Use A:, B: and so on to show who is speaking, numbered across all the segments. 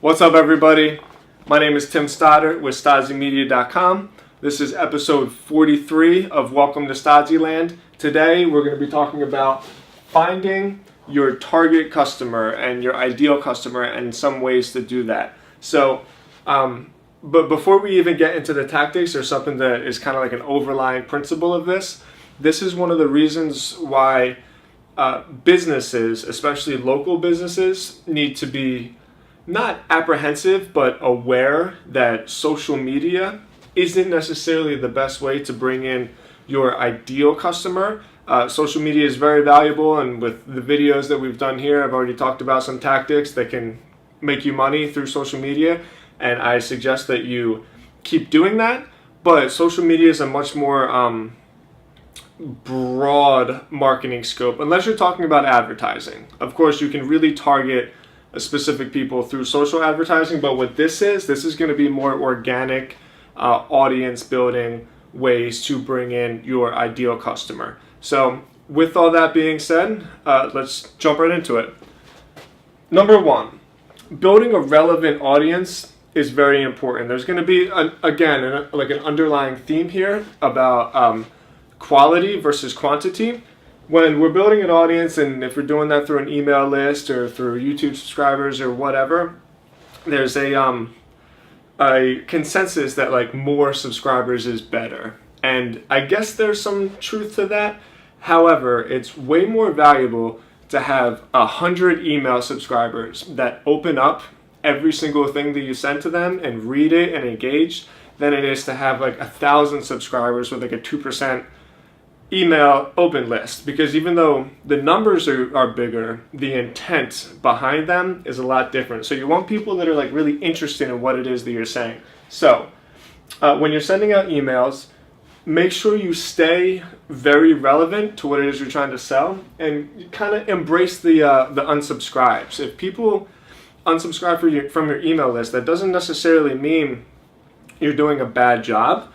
A: What's up, everybody? My name is Tim Stoddard with Stodzymedia.com. This is episode 43 of Welcome to Stodzyland. Today we're going to be talking about finding your target customer and your ideal customer and some ways to do that. So, but before we even get into the tactics, there's something that is kind of like an overlying principle of this. This is one of the reasons why businesses, especially local businesses, need to be not apprehensive, but aware that social media isn't necessarily the best way to bring in your ideal customer. Social media is very valuable, and with the videos that we've done here, I've already talked about some tactics that can make you money through social media, and I suggest that you keep doing that. But social media is a much more broad marketing scope, unless you're talking about advertising. Of course, you can really target specific people through social advertising, but what this is going to be more organic, audience building ways to bring in your ideal customer. So with all that being said, let's jump right into it. Number one, building a relevant audience is very important. There's going to be, again, like an underlying theme here about quality versus quantity. When we're building an audience, and if we're doing that through an email list or through YouTube subscribers or whatever, there's a consensus that like more subscribers is better. And I guess there's some truth to that. However, it's way more valuable to have 100 email subscribers that open up every single thing that you send to them and read it and engage than it is to have like 1,000 subscribers with like a 2% email open list, because even though the numbers are bigger, the intent behind them is a lot different. So you want people that are like really interested in what it is that you're saying. So when you're sending out emails, make sure you stay very relevant to what it is you're trying to sell, and kind of embrace the unsubscribes. If people unsubscribe from your email list, that doesn't necessarily mean you're doing a bad job.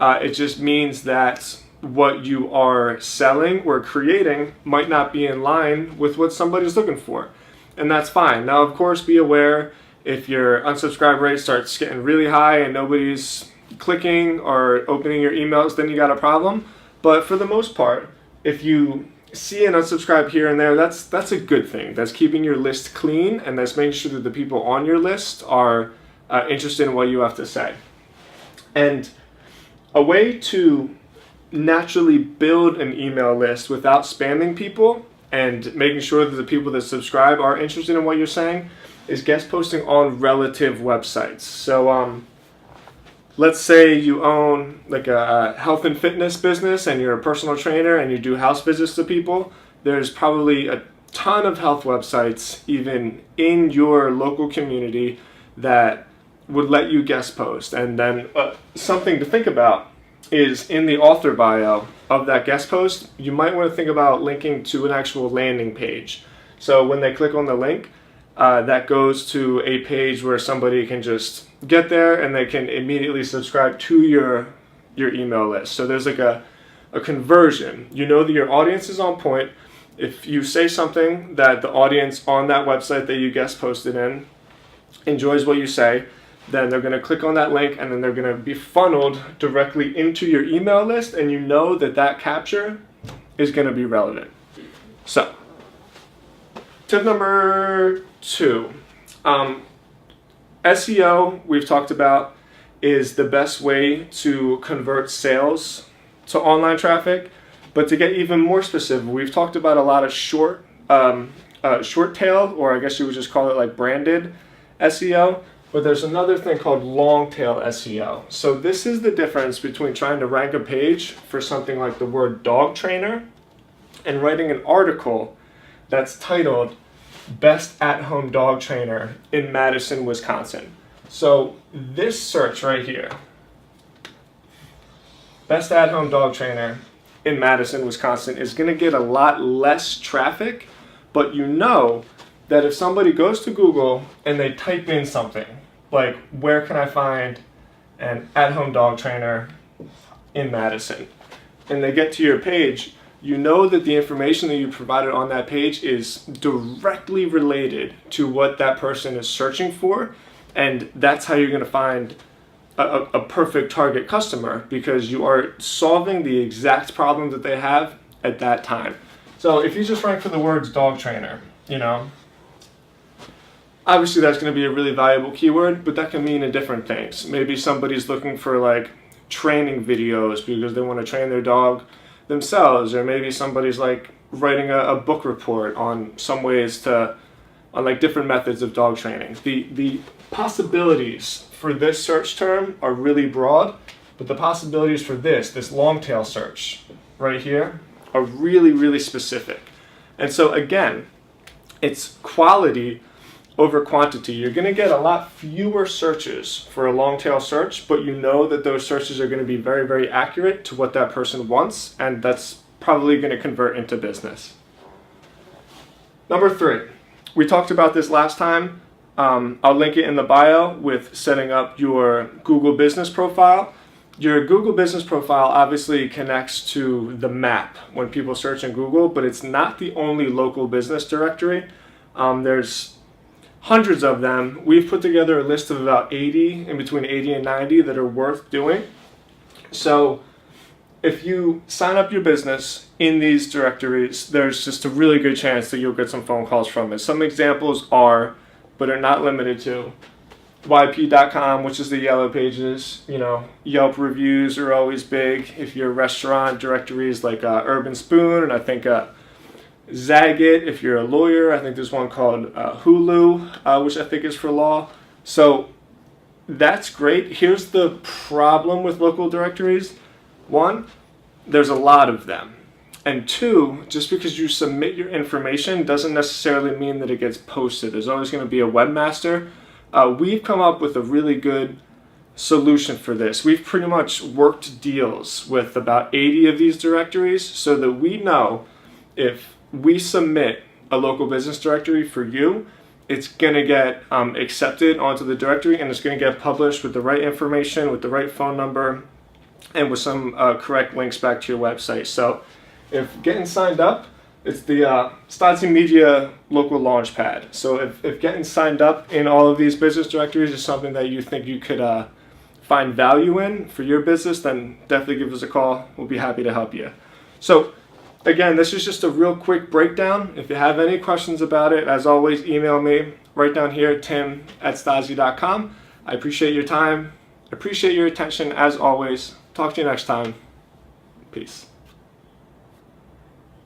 A: It just means that what you are selling or creating might not be in line with what somebody's looking for, and that's fine. Now, of course, be aware if your unsubscribe rate starts getting really high and nobody's clicking or opening your emails, then you got a problem. But for the most part, if you see an unsubscribe here and there, that's a good thing. That's keeping your list clean, and that's making sure that the people on your list are interested in what you have to say. And a way to naturally build an email list without spamming people and making sure that the people that subscribe are interested in what you're saying is guest posting on relative websites. So let's say you own like a health and fitness business and you're a personal trainer and you do house visits to people. There's probably a ton of health websites even in your local community that would let you guest post. And then something to think about is in the author bio of that guest post, you might want to think about linking to an actual landing page. So when they click on the link, that goes to a page where somebody can just get there and they can immediately subscribe to your email list. So there's like a conversion. You know that your audience is on point. If you say something that the audience on that website that you guest posted in enjoys what you say, then they're going to click on that link and then they're going to be funneled directly into your email list, and you know that that capture is going to be relevant. So, tip number 2. SEO, we've talked about, is the best way to convert sales to online traffic. But to get even more specific, we've talked about a lot of short tail, or I guess you would just call it like branded SEO. But there's another thing called long tail SEO. So this is the difference between trying to rank a page for something like the word dog trainer and writing an article that's titled Best at-Home Dog Trainer in Madison, Wisconsin. So this search right here, Best at-Home Dog Trainer in Madison, Wisconsin, is going to get a lot less traffic, but you know that if somebody goes to Google and they type in something like, where can I find an at-home dog trainer in Madison, and they get to your page, you know that the information that you provided on that page is directly related to what that person is searching for, And that's how you're going to find a perfect target customer, because you are solving the exact problem that they have at that time. So if you just rank for the words dog trainer, obviously that's going to be a really valuable keyword, but that can mean different things. Maybe somebody's looking for like training videos because they want to train their dog themselves, or maybe somebody's like writing a book report on some ways on like different methods of dog training. The possibilities for this search term are really broad, but the possibilities for this long tail search right here are really, really specific. And so again, it's quality over quantity. You're going to get a lot fewer searches for a long tail search, but you know that those searches are going to be very, very accurate to what that person wants, and that's probably going to convert into business. Number 3, we talked about this last time. I'll link it in the bio with setting up your Google business profile. Your Google business profile obviously connects to the map when people search in Google, but it's not the only local business directory. There's hundreds of them. We've put together a list of about 80, in between 80 and 90, that are worth doing. So if you sign up your business in these directories, there's just a really good chance that you'll get some phone calls from it. Some examples are, but are not limited to, yp.com, which is the yellow pages. Yelp reviews are always big. If you're a restaurant, directories like Urban Spoon, and I think Zagat. If you're a lawyer, I think there's one called Hulu, which I think is for law. So that's great. Here's the problem with local directories. 1, there's a lot of them. And 2, just because you submit your information doesn't necessarily mean that it gets posted. There's always going to be a webmaster. We've come up with a really good solution for this. We've pretty much worked deals with about 80 of these directories so that we know if we submit a local business directory for you, it's going to get accepted onto the directory, and it's going to get published with the right information, with the right phone number, and with some correct links back to your website. So if getting signed up, it's the Stodzy Media local launchpad. So if getting signed up in all of these business directories is something that you think you could find value in for your business, then definitely give us a call. We'll be happy to help you. So again, this is just a real quick breakdown. If you have any questions about it, as always, email me right down here, tim@stodzy.com. I appreciate your time. Appreciate your attention as always. Talk to you next time. Peace.